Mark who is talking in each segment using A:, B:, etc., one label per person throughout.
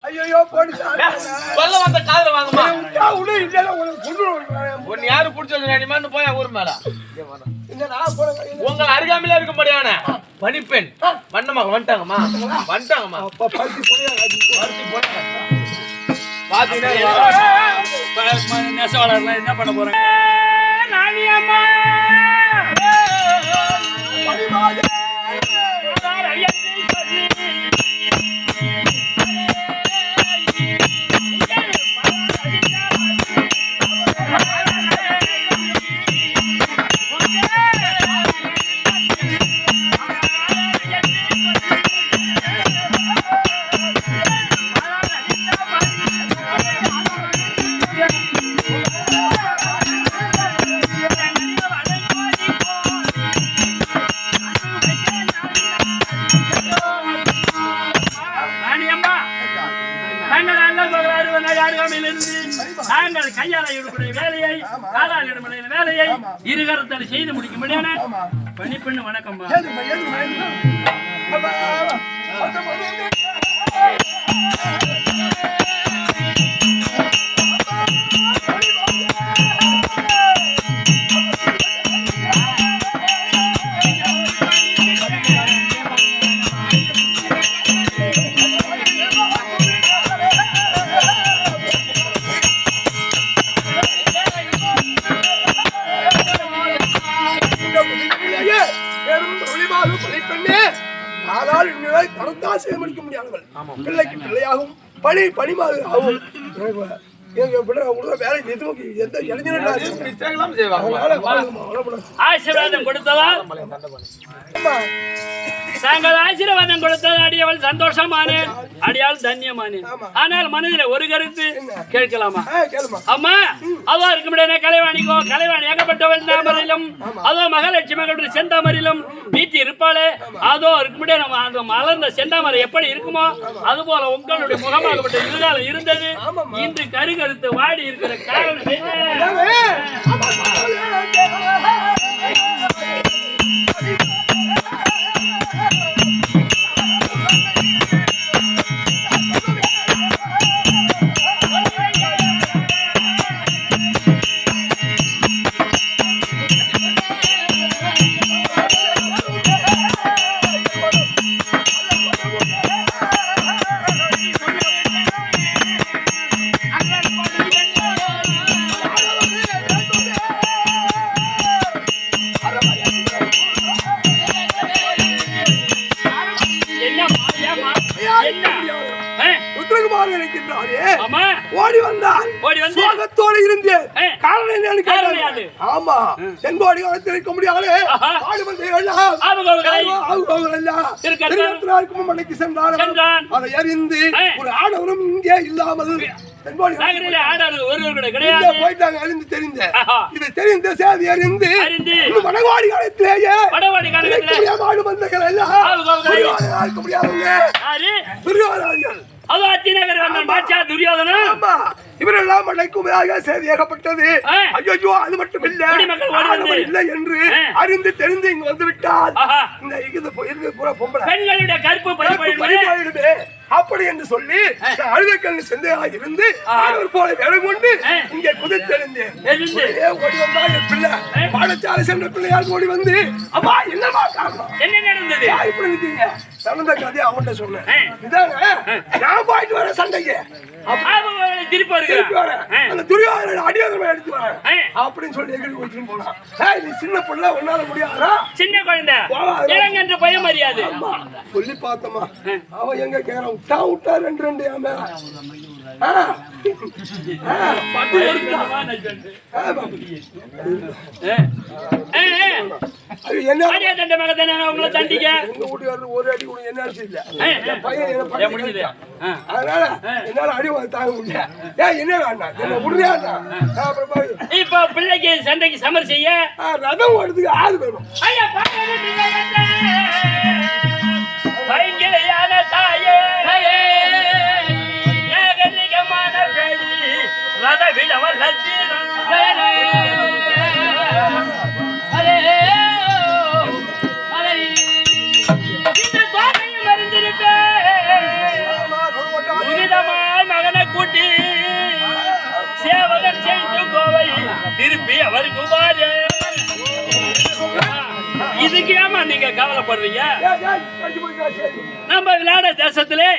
A: ஐயோ போடு
B: சொல்ல வந்த காதுல வாங்கம்மா.
A: உள்ள இல்ல உங்களுக்கு கொண்டு
B: ஒன்னு யாரு புடிச்சது நீமான்னு போய் ஊர் மேல. உங்க அருகாமையில இருக்கும்படியான பனிப்பெண் வண்ணமாக வந்துட்டாங்கம்மா. வந்துட்டாங்கம்மா.
A: அப்ப பருத்தி போயா
B: பருத்தி போயா. பாத்தீங்கன்னா நெசவாளர்லாம் என்ன பண்ண போறாங்க?
C: ராணி அம்மா நாங்கள் கையால் ஈடுபடும் வேலையை காலால் ஈடுபடும் வேலையை இருகரத்தால் செய்து முடிக்கும்படியான பணிப்பெண்ணு வணக்கம்.
A: முடிக்க முடியாதவள் பிள்ளைக்கு பிள்ளையாகும் பணி பணிமாறு ஆகும். எங்க பிள்ளை வேலை எந்த
C: ஆசீர்வாதம் கொடுத்ததால் தாங்கள் ஆசீர்வாதம் கொடுத்தது அடியவள் சந்தோஷமானேன், அடியால் தன்யமானேன். ஆனால் மனதில் ஒரு கருத்து கேட்கலாமா? அம்மா அதோ இருக்க முடியாது கலைவாணிக்கோ கலைவாணி ஏகப்பட்டவள் தாமரையிலும் அதோ மகாலட்சுமி மகளுடைய செந்தாமரையிலும் வீட்டு இருப்பாளே அதோ இருக்க முடியாது. அந்த மலர்ந்த செந்தாமரை எப்படி இருக்குமோ அது போல உங்களுடைய முகமாகப்பட்ட இருகாலம் இருந்தது. இன்று கருகருத்து வாடி இருக்கிற காரணம்
A: ஓடி வந்தான். சோகத்தோடு இருந்தேன். காரணம் என்னன்னு கேட்டாரு. ஆமா தென்போடி இருக்க முடியாது. மனைக்கு சென்றான். அதை அறிந்து ஒரு ஆடவரும் இங்கே இல்லாமல் போயிட்டாங்க. அறிந்து தெரிந்த இது தெரிந்த சேதி அறிந்து வடவாடி காலத்திலேயே ஆடு வந்தகள் எல்லாம் இருக்க முடியாதுங்க. துரியோதனர்கள் இவரெல்லாம் மலைக்குமையாக செய்தி ஏகப்பட்டது. ஐயோ அது மட்டும் இல்லை என்று அறிந்து தெரிந்து இங்கு வந்து விட்டால் அப்படி என்று சொல்லி அழுதக்கல் செந்தையாக இருந்து போல வேலை கொண்டு இங்கே குதித்தெழுந்தேன். ஓடி வந்தா என் பிள்ளை பாடசாலை சென்ற பிள்ளையால் ஓடி வந்து அம்மா என்னமா காரணம்
C: என்ன நடந்தது
A: இப்படி இருக்கீங்க நடந்த கதையை அவன்கிட்ட சொன்னேன். இதாங்க நான் போயிட்டு வரேன் சண்டைக்கு அந்த துரியோதனன் அடியோதனை எடுத்து வரேன் அப்படின்னு சொல்லி எங்களுக்கு வச்சுட்டு போனான். நீ சின்ன பிள்ளை ஒன்னால முடியாதா?
C: சின்ன குழந்தை பயம் மரியாதை
A: சொல்லி பார்த்தோமா அவன் எங்க கேட்கறான். விட்டா ரெண்டு ரெண்டு ஒரு அடி கூட என்ன இல்ல அதனால என்னால அடி தாங்க முடியல. என்ன முடியா
C: இப்ப பிள்ளைக்கு சண்டைக்கு சமர் செய்ய
A: ரதம் ஓடுறதுக்கு ஆள் வேணும்.
C: பைங்கிலையான தாயே ஏகதிகமான பேடி ரத விடவல் இந்த தோகையும் அறிந்திருப்பேன் வருகுமாரே. இதுக்கு ஏமா நீங்க கவலைப்படுறீங்க? நம்ம விளையாட தேசத்திலே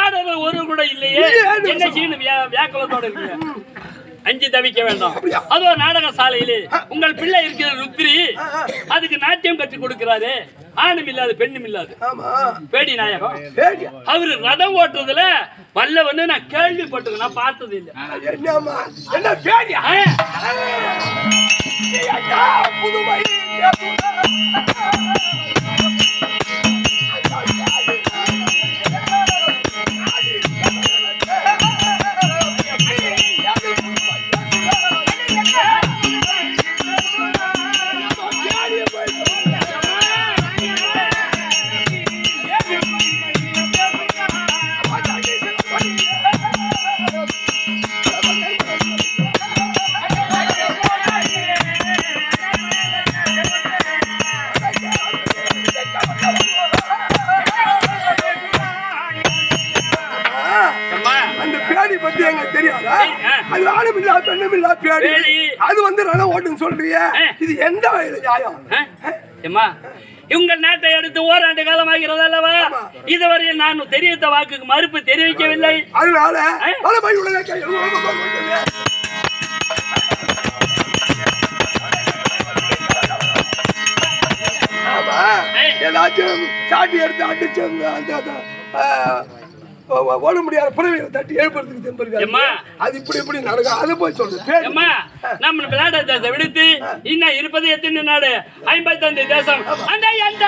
C: ஆடவர் ஒரு கூட இல்லையே, என்ன செய்யணும்? வியாக்குலத்தோட இருக்கீங்க, அஞ்சு தவிக்க வேண்டாம். அதோ நாடக சாலையிலே உங்கள் பிள்ளை இருக்கிற ருத்ரி, அதுக்கு நாட்டியம் கற்றுக் கொடுக்கிறாரு. ஆணும் இல்லாது பெண்ணும் இல்லாது பேடி நாயகம். அவரு ரதம் ஓட்டுறதுல வல்லவன்னு நான் கேள்விப்பட்டிருக்கேன், நான் பார்த்தது இல்லை.
A: அது வந்து ரதம் ஓட்டுன்னு சொல்றீங்க, இது எந்த வயது நியாயம்?
C: உங்கள் நாட்டை எடுத்து ஓராண்டு காலமாகிறது அல்லவா? இதுவரையில் நான் தெரிவித்த வாக்குக்கு மறுப்பு தெரிவிக்கவில்லை.
A: அதனால ஏதாச்சும் சாட்டி எடுத்து அடிச்சு ஓட முடியாத புறவையை தட்டி எழுப்புறதுக்கு தெம்பு. அது இப்படி இப்படி நடக்கும், அது போய் சொல்லுங்க.
C: நம்ம விளையாட தேசம் விடுத்து இன்னும் இருப்பது எத்தனை நாடு? 55 தேசம். அந்த எந்த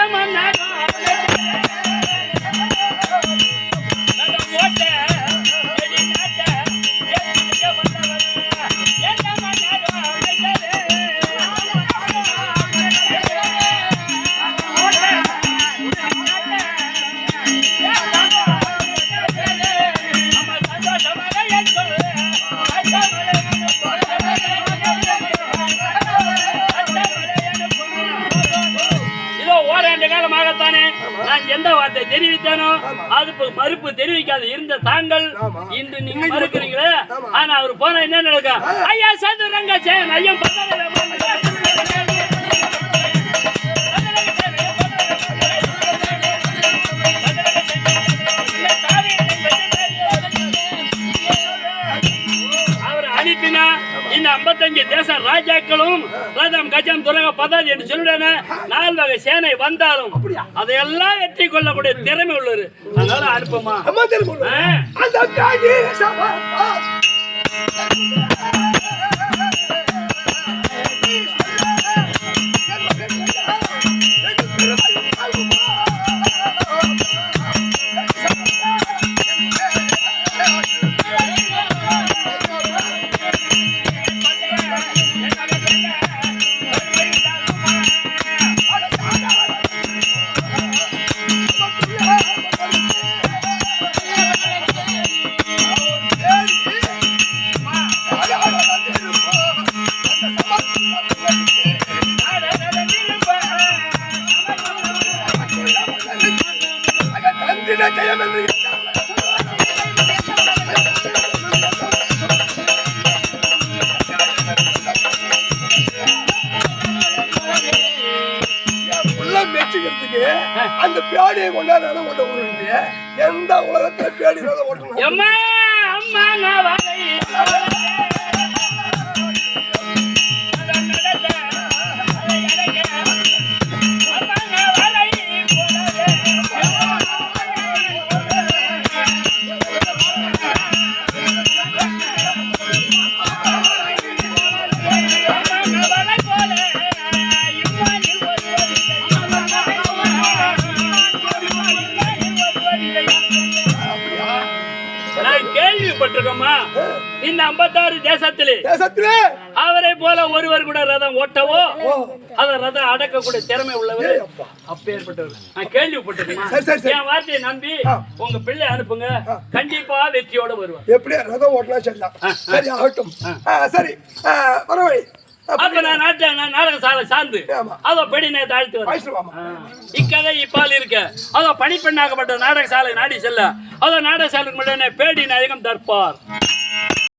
C: நான் எந்த வார்த்தை தெரிவித்தானோ அது மறுப்பு தெரிவிக்காது இருந்த தாங்கள் இன்று நீங்க மறுக்கிறீங்களே. ஆனா அவர் போன என்ன நடக்கும்? ஐயா சதுரங்க சேன் ஐயம் அவர் அனுப்பினா இந்த 55 தேச ராஜாக்களும் ரதம் கஜம் துரக பதாதி என்று சொல்லிடான 4 வகை சேனை வந்தாலும் அதையெல்லாம் வெற்றி கொள்ளக்கூடிய திறமை உள்ளது. அதனால அனுப்புமா. அந்த பேடியை கொண்டாட ஓட்ட எந்த உலகத்துல பேடி ஓட்டணும்? இந்த 56 தேசத்திலே அவரை போல ஒருவர் கூட ரதம் ஓட்டவோ அத ரதம் அடக்கக்கூடிய திறமை உள்ளவர் அப்பேற்பட்டவர் நான் கேள்விப்பட்டிருக்கேன். என் வார்த்தையை நம்பி உங்க பிள்ளை அனுப்புங்க, கண்டிப்பா வெற்றியோட வருவார்.
A: எப்படியா ரதம் ஓட்டலாம் சொல்லலாம். சரி ஆகட்டும். சரி வரவழி.
C: அப்ப நான் நாடக சாலை சார்ந்து அதோ பெடி நேரத்தை அழைத்து வர இக்கதை இப்பால் இருக்க அதோ பணிப்பெண்ணாக்கப்பட்ட நாடக சாலை நாடி செல்ல அதோ நாடக சாலைக்கு மட்டும் பேடி நாயகம் தர்பார்